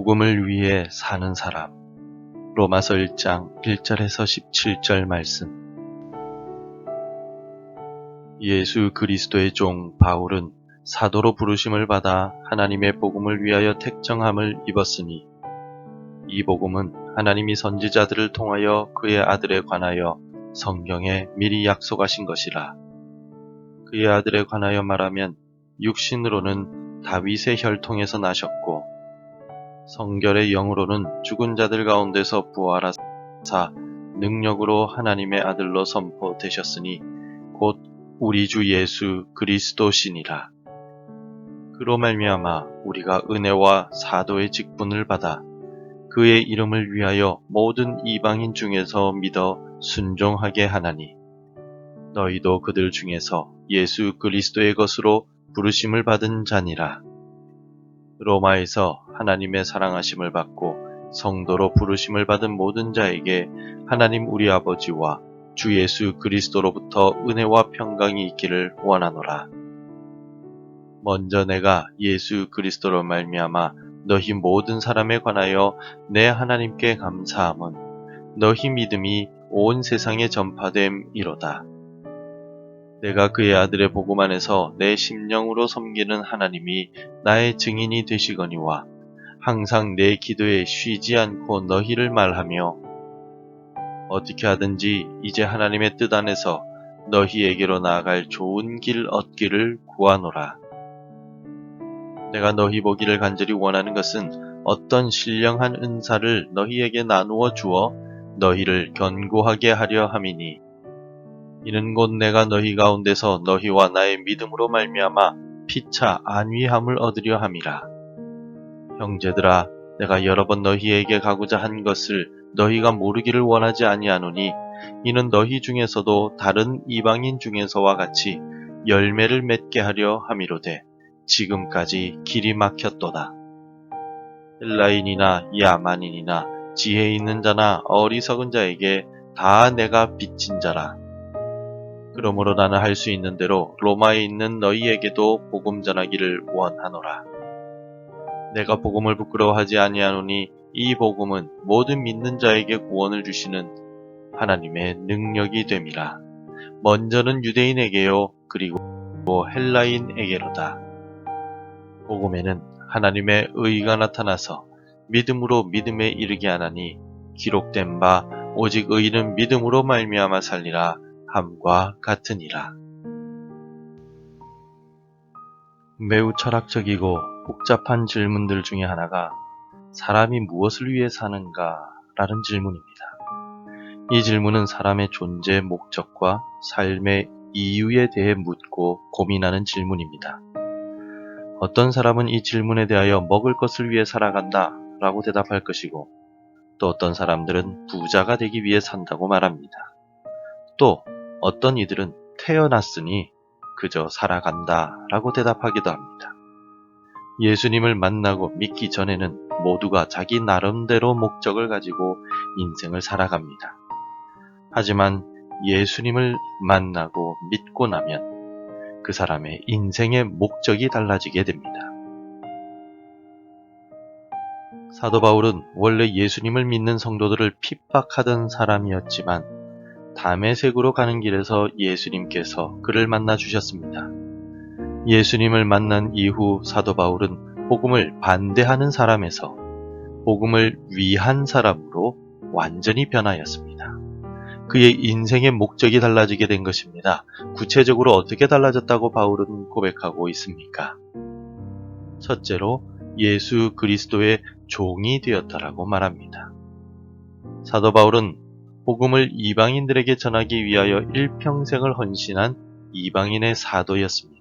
복음을 위해 사는 사람. 로마서 1장 1절에서 17절 말씀. 예수 그리스도의 종 바울은 사도로 부르심을 받아 하나님의 복음을 위하여 택정함을 입었으니 이 복음은 하나님이 선지자들을 통하여 그의 아들에 관하여 성경에 미리 약속하신 것이라. 그의 아들에 관하여 말하면 육신으로는 다윗의 혈통에서 나셨고 성결의 영으로는 죽은 자들 가운데서 부활하사 능력으로 하나님의 아들로 선포되셨으니 곧 우리 주 예수 그리스도시니라. 그로 말미암아 우리가 은혜와 사도의 직분을 받아 그의 이름을 위하여 모든 이방인 중에서 믿어 순종하게 하나니 너희도 그들 중에서 예수 그리스도의 것으로 부르심을 받은 자니라. 로마에서 하나님의 사랑하심을 받고 성도로 부르심을 받은 모든 자에게 하나님 우리 아버지와 주 예수 그리스도로부터 은혜와 평강이 있기를 원하노라. 먼저 내가 예수 그리스도로 말미암아 너희 모든 사람에 관하여 내 하나님께 감사함은 너희 믿음이 온 세상에 전파됨이로다. 내가 그의 아들의 복음 안에서 내 심령으로 섬기는 하나님이 나의 증인이 되시거니와 항상 내 기도에 쉬지 않고 너희를 말하며 어떻게 하든지 이제 하나님의 뜻 안에서 너희에게로 나아갈 좋은 길 얻기를 구하노라. 내가 너희 보기를 간절히 원하는 것은 어떤 신령한 은사를 너희에게 나누어 주어 너희를 견고하게 하려 함이니 이는 곧 내가 너희 가운데서 너희와 나의 믿음으로 말미암아 피차 안위함을 얻으려 함이라. 형제들아, 내가 여러 번 너희에게 가고자 한 것을 너희가 모르기를 원하지 아니하노니 이는 너희 중에서도 다른 이방인 중에서와 같이 열매를 맺게 하려 함이로되 지금까지 길이 막혔도다. 헬라인이나 야만인이나 지혜 있는 자나 어리석은 자에게 다 내가 빚진 자라. 그러므로 나는 할 수 있는 대로 로마에 있는 너희에게도 복음 전하기를 원하노라. 내가 복음을 부끄러워하지 아니하노니 이 복음은 모든 믿는 자에게 구원을 주시는 하나님의 능력이 됨이라. 먼저는 유대인에게요 그리고 헬라인에게로다. 복음에는 하나님의 의가 나타나서 믿음으로 믿음에 이르게 하나니 기록된 바 오직 의인은 믿음으로 말미암아 살리라 함과 같으니라. 매우 철학적이고 복잡한 질문들 중에 하나가 사람이 무엇을 위해 사는가 라는 질문입니다. 이 질문은 사람의 존재 목적과 삶의 이유에 대해 묻고 고민하는 질문입니다. 어떤 사람은 이 질문에 대하여 먹을 것을 위해 살아간다 라고 대답할 것이고 또 어떤 사람들은 부자가 되기 위해 산다고 말합니다. 또 어떤 이들은 태어났으니 그저 살아간다 라고 대답하기도 합니다. 예수님을 만나고 믿기 전에는 모두가 자기 나름대로 목적을 가지고 인생을 살아갑니다. 하지만 예수님을 만나고 믿고 나면 그 사람의 인생의 목적이 달라지게 됩니다. 사도 바울은 원래 예수님을 믿는 성도들을 핍박하던 사람이었지만 다메섹으로 가는 길에서 예수님께서 그를 만나 주셨습니다. 예수님을 만난 이후 사도 바울은 복음을 반대하는 사람에서 복음을 위한 사람으로 완전히 변하였습니다. 그의 인생의 목적이 달라지게 된 것입니다. 구체적으로 어떻게 달라졌다고 바울은 고백하고 있습니까? 첫째로 예수 그리스도의 종이 되었다라고 말합니다. 사도 바울은 복음을 이방인들에게 전하기 위하여 일평생을 헌신한 이방인의 사도였습니다.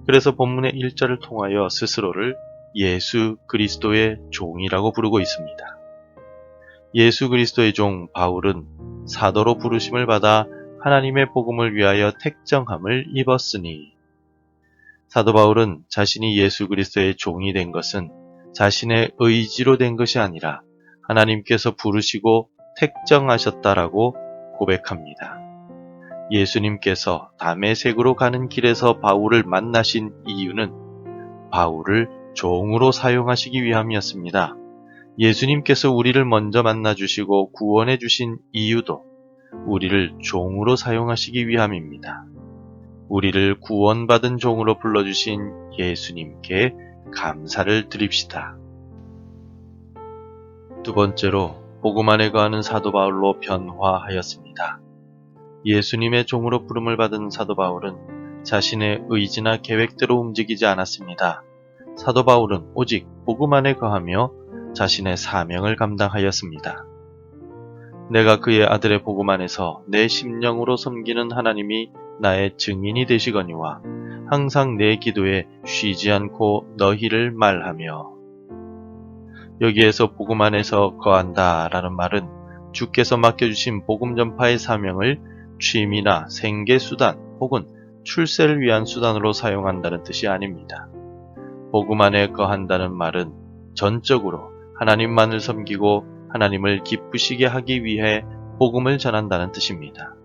그래서 본문의 1절을 통하여 스스로를 예수 그리스도의 종이라고 부르고 있습니다. 예수 그리스도의 종 바울은 사도로 부르심을 받아 하나님의 복음을 위하여 택정함을 입었으니 사도 바울은 자신이 예수 그리스도의 종이 된 것은 자신의 의지로 된 것이 아니라 하나님께서 부르시고 택정하셨다라고 고백합니다. 예수님께서 다메섹으로 가는 길에서 바울을 만나신 이유는 바울을 종으로 사용하시기 위함이었습니다. 예수님께서 우리를 먼저 만나주시고 구원해 주신 이유도 우리를 종으로 사용하시기 위함입니다. 우리를 구원받은 종으로 불러주신 예수님께 감사를 드립시다. 두 번째로 복음 안에 거하는 사도 바울로 변화하였습니다. 예수님의 종으로 부름을 받은 사도 바울은 자신의 의지나 계획대로 움직이지 않았습니다. 사도 바울은 오직 복음 안에 거하며 자신의 사명을 감당하였습니다. 내가 그의 아들의 복음 안에서 내 심령으로 섬기는 하나님이 나의 증인이 되시거니와 항상 내 기도에 쉬지 않고 너희를 말하며. 여기에서 복음 안에서 거한다 라는 말은 주께서 맡겨주신 복음 전파의 사명을 취미나 생계수단 혹은 출세를 위한 수단으로 사용한다는 뜻이 아닙니다. 복음 안에 거한다는 말은 전적으로 하나님만을 섬기고 하나님을 기쁘시게 하기 위해 복음을 전한다는 뜻입니다.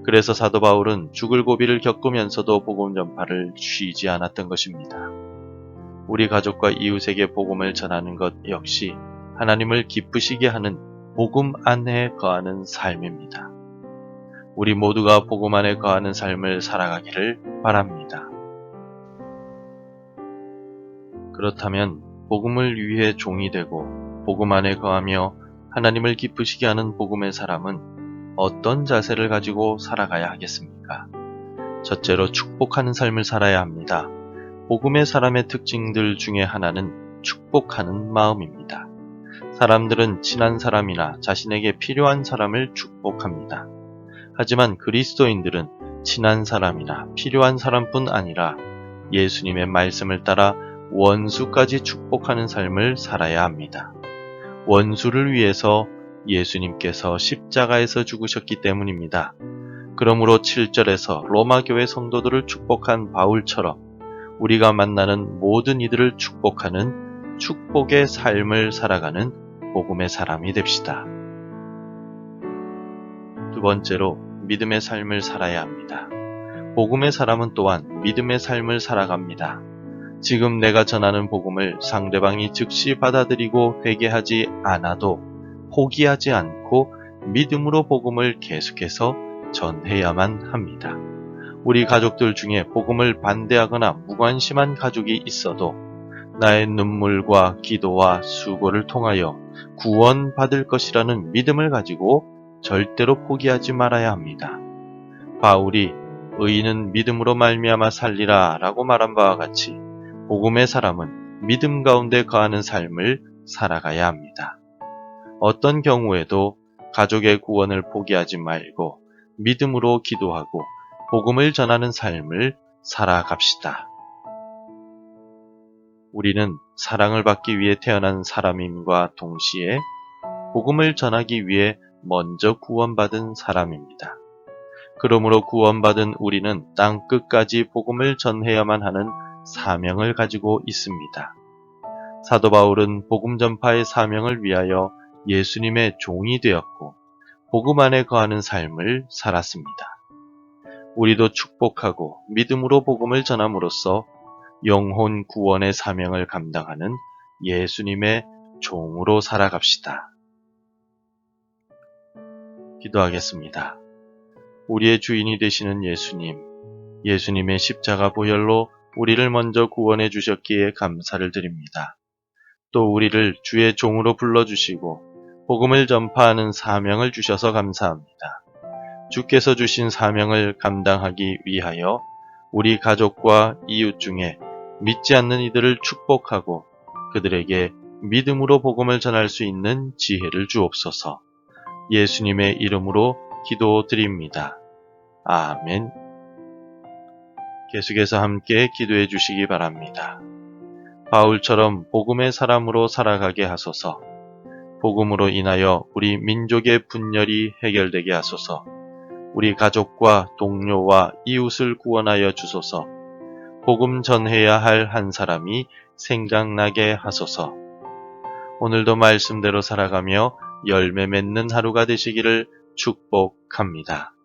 그래서 사도 바울은 죽을 고비를 겪으면서도 복음 전파를 쉬지 않았던 것입니다. 우리 가족과 이웃에게 복음을 전하는 것 역시 하나님을 기쁘시게 하는 복음 안에 거하는 삶입니다. 우리 모두가 복음 안에 거하는 삶을 살아가기를 바랍니다. 그렇다면 복음을 위해 종이 되고 복음 안에 거하며 하나님을 기쁘시게 하는 복음의 사람은 어떤 자세를 가지고 살아가야 하겠습니까? 첫째로 축복하는 삶을 살아야 합니다. 복음의 사람의 특징들 중에 하나는 축복하는 마음입니다. 사람들은 친한 사람이나 자신에게 필요한 사람을 축복합니다. 하지만 그리스도인들은 친한 사람이나 필요한 사람뿐 아니라 예수님의 말씀을 따라 원수까지 축복하는 삶을 살아야 합니다. 원수를 위해서 예수님께서 십자가에서 죽으셨기 때문입니다. 그러므로 7절에서 로마 교회 성도들을 축복한 바울처럼 우리가 만나는 모든 이들을 축복하는 축복의 삶을 살아가는 복음의 사람이 됩시다. 두 번째로 믿음의 삶을 살아야 합니다. 복음의 사람은 또한 믿음의 삶을 살아갑니다. 지금 내가 전하는 복음을 상대방이 즉시 받아들이고 회개하지 않아도 포기하지 않고 믿음으로 복음을 계속해서 전해야만 합니다. 우리 가족들 중에 복음을 반대하거나 무관심한 가족이 있어도 나의 눈물과 기도와 수고를 통하여 구원받을 것이라는 믿음을 가지고 절대로 포기하지 말아야 합니다. 바울이 의인은 믿음으로 말미암아 살리라 라고 말한 바와 같이 복음의 사람은 믿음 가운데 거하는 삶을 살아가야 합니다. 어떤 경우에도 가족의 구원을 포기하지 말고 믿음으로 기도하고 복음을 전하는 삶을 살아갑시다. 우리는 사랑을 받기 위해 태어난 사람임과 동시에 복음을 전하기 위해 먼저 구원받은 사람입니다. 그러므로 구원받은 우리는 땅 끝까지 복음을 전해야만 하는 사명을 가지고 있습니다. 사도 바울은 복음 전파의 사명을 위하여 예수님의 종이 되었고 복음 안에 거하는 삶을 살았습니다. 우리도 축복하고 믿음으로 복음을 전함으로써 영혼 구원의 사명을 감당하는 예수님의 종으로 살아갑시다. 기도하겠습니다. 우리의 주인이 되시는 예수님, 예수님의 십자가 보혈로 우리를 먼저 구원해 주셨기에 감사를 드립니다. 또 우리를 주의 종으로 불러주시고 복음을 전파하는 사명을 주셔서 감사합니다. 주께서 주신 사명을 감당하기 위하여 우리 가족과 이웃 중에 믿지 않는 이들을 축복하고 그들에게 믿음으로 복음을 전할 수 있는 지혜를 주옵소서. 예수님의 이름으로 기도드립니다. 아멘. 계속해서 함께 기도해 주시기 바랍니다. 바울처럼 복음의 사람으로 살아가게 하소서. 복음으로 인하여 우리 민족의 분열이 해결되게 하소서. 우리 가족과 동료와 이웃을 구원하여 주소서. 복음 전해야 할 한 사람이 생각나게 하소서. 오늘도 말씀대로 살아가며 열매 맺는 하루가 되시기를 축복합니다.